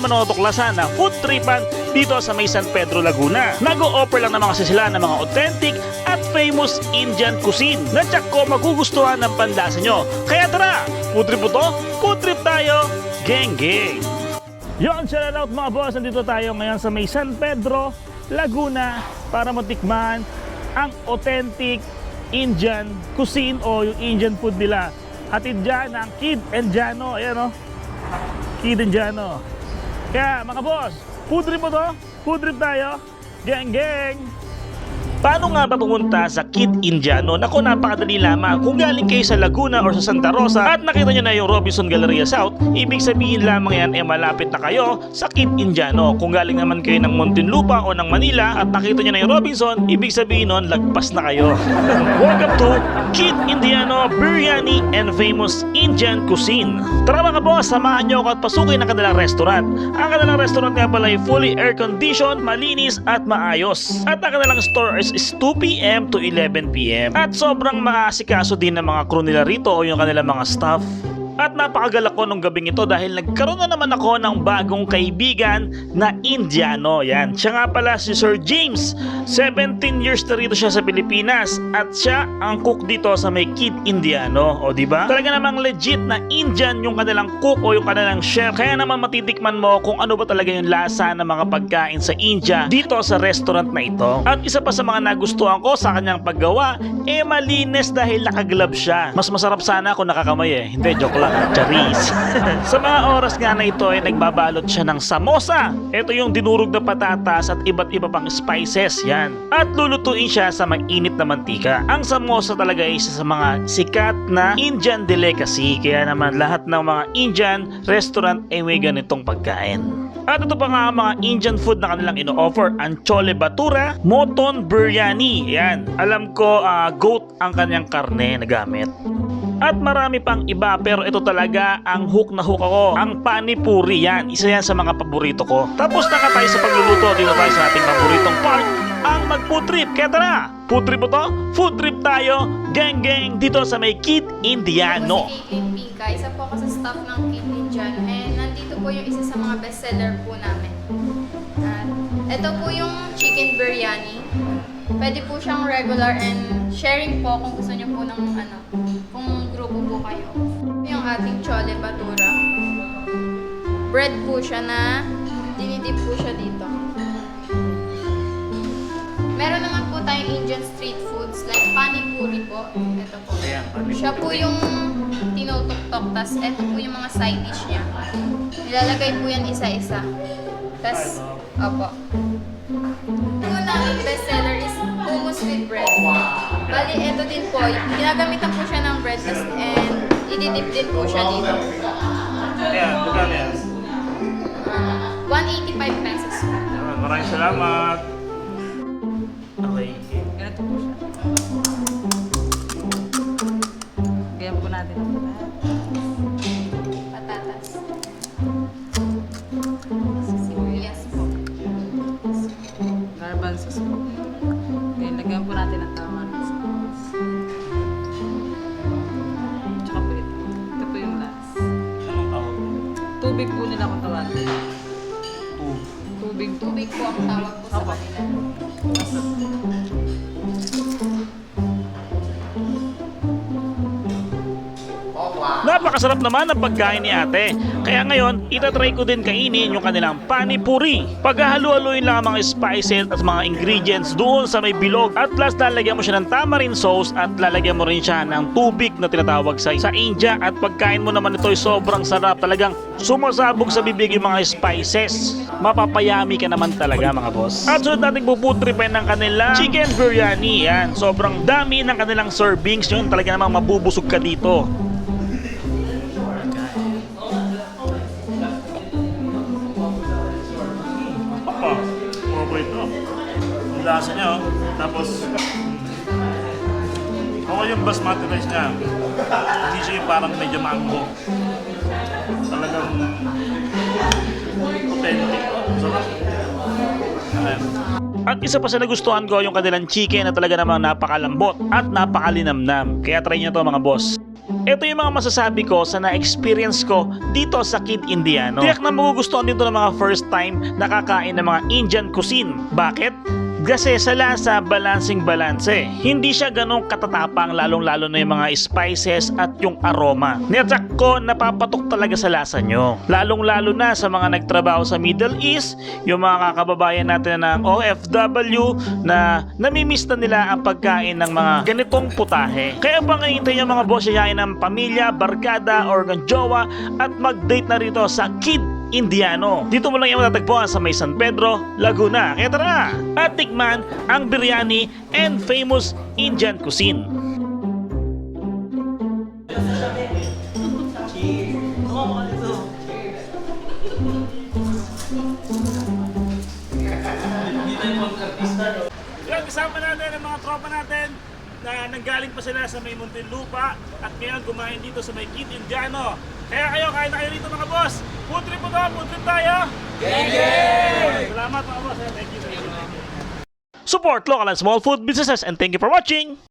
naman natutuklasan na food tripan dito sa may San Pedro, Laguna. Nag-o-offer lang naman kasi sila ng mga authentic at famous Indian cuisine na tsak ko magugustuhan ng panlasa nyo. Kaya tara, food trip po to, food trip tayo, geng geng! Yon, shout out mga boss, nandito tayo ngayon sa may San Pedro, Laguna para matikman ang authentic Indian cuisine o yung Indian food nila. Hatid dyan ang Kid Indiano. Ayan o, Kid Indiano. Kaya mga boss, food trip mo to? Food trip tayo? Geng geng! Paano nga ba pumunta sa Kid Indiano? Naku, napakadali lamang. Kung galing kayo sa Laguna or sa Santa Rosa at nakita nyo na yung Robinson Galleria South, ibig sabihin lamang yan malapit na kayo sa Kid Indiano. Kung galing naman kayo ng Muntinlupa o ng Manila at nakita nyo na yung Robinson, ibig sabihin nun, lagpas na kayo. Welcome to Kid Indiano Biryani and Famous Indian Cuisine. Tara mga boss, samahan nyo ako at pasukin ang kanilang restaurant. Ang kanilang restaurant nga pala ay fully air-conditioned, malinis at maayos. At ang kanilang store is 2 PM to 11 PM. At sobrang maasikaso din ng mga crew nila rito o yung kanilang mga staff. At napakagalak ko nung gabing ito dahil nagkaroon na naman ako ng bagong kaibigan na Indiano. Yan, siya nga pala si Sir James. 17 years na rito siya sa Pilipinas at siya ang cook dito sa may Kid Indiano. O diba? Talaga namang legit na Indian yung kanilang cook o yung kanilang chef. Kaya naman matitikman mo kung ano ba talaga yung lasa ng mga pagkain sa India dito sa restaurant na ito. At isa pa sa mga nagustuhan ko sa kanyang paggawa, malinis dahil nakaglove siya. Mas masarap sana kung nakakamay eh. Hindi, joke lang. Charis. Sa mga oras nga na ito ay nagbabalot siya ng samosa. Ito yung dinurog na patatas at iba't iba pang spices. Yan. At lulutuin siya sa mainit na mantika. Ang samosa talaga ay isa sa mga sikat na Indian delicacy. Kaya naman lahat ng mga Indian restaurant ay may ganitong pagkain. At ito pa nga ang mga Indian food na kanilang ino-offer, ang chole bhatura, mutton biryani. Yan. Alam ko goat ang kanyang karne na gamit. At marami pang iba pero ito talaga ang hook na hook ako. Ang pani puri yan. Isa yan sa mga paborito ko. Tapos na tayo sa pagluluto. Dito tayo sa ating paboritong part, ang mag-food trip. Kaya tara, food trip po to? Food trip tayo, gang gang, dito sa may Kid Indiano. Si Caitlin Pica, isa po ako sa staff ng Kid Indiano and nandito po yung isa sa mga bestseller po namin. At ito po yung chicken biryani. Pwede po siyang regular and sharing po kung gusto niyo po ng kung grupo po kayo. Yung ating chole bhatura. Bread po siya na dinidip po siya dito. Meron naman po tayong Indian street foods like pani puri po. Ito po. Siya po yung tinutok-tok. Tas ito po yung mga side dish niya. Nilalagay po yan isa-isa. Tas, opo. Yung namin bestseller is hummus with bread. Bali, ito din po. Ginagamitan po siya ng bread and ididip din po siya dito. Ayan, magkano yan? 185 pesos. Maraming salamat. Okay. Ganito po siya. Ganyan po natin. Patatas. Sibuyas po. Garbanzos po. Ganyan, lagyan po natin ang tama. Tsaka po ito. Ito po yung last. Anong tawag? Tubig po nila kung tawagin. Tubig po. Tubig po ang tawag po sa Opo. kanila. Napakasarap naman ang pagkain ni ate. Kaya ngayon, itatry ko din kainin yung kanilang pani puri. Paghahalu-haluin lang ang mga spices at mga ingredients doon sa may bilog. At last, lalagyan mo siya ng tamarind sauce at lalagyan mo rin siya ng tubig na tinatawag sa India. At pagkain mo naman ito ay sobrang sarap. Talagang sumasabog sa bibig yung mga spices. Mapapayami ka naman talaga mga boss. At sunod natin puputripin ng kanilang chicken biryani. Yan, sobrang dami ng kanilang servings. Yun, talaga namang mabubusog ka dito. Ito. Ang lasa niya, oh. Tapos, ako yung basmati rice niya. Hindi siya yung parang medyo mango. Talagang authentic. Sarap. At isa pa sa nagustuhan ko yung kanilang chicken na talaga namang napakalambot at napakalinamnam. Kaya try niyo to mga boss. Ito yung mga masasabi ko sa na-experience ko dito sa Kid Indiano. Tiyak na magugustuhan dito ng mga first time nakakain ng mga Indian cuisine. Bakit? Kasi sa lasa, balancing-balanse. Hindi siya ganong katatapang, lalong-lalo na yung mga spices at yung aroma. Niyatsak ko, napapatok talaga sa lasa nyo. Lalong-lalo na sa mga nagtrabaho sa Middle East, yung mga kakababayan natin ng OFW na namimiss na nila ang pagkain ng mga ganitong putahe. Kaya pa ngayon yung mga boss yayain ng pamilya, barkada, or ng jowa at mag-date na rito sa Kid Indiano. Dito mo lang yung matatagpuan sa may San Pedro, Laguna. Kaya tara at tikman ang biryani and famous Indian cuisine. Yan, kasama natin ang mga tropa natin na nanggaling pa sila sa may Muntinlupa at ngayon kumain dito sa may Kid Indiano. Kaya kain na kayo dito mga boss. Food trip po doon, food trip tayo. Salamat mga boss. Thank you. Support local and small food businesses and thank you for watching.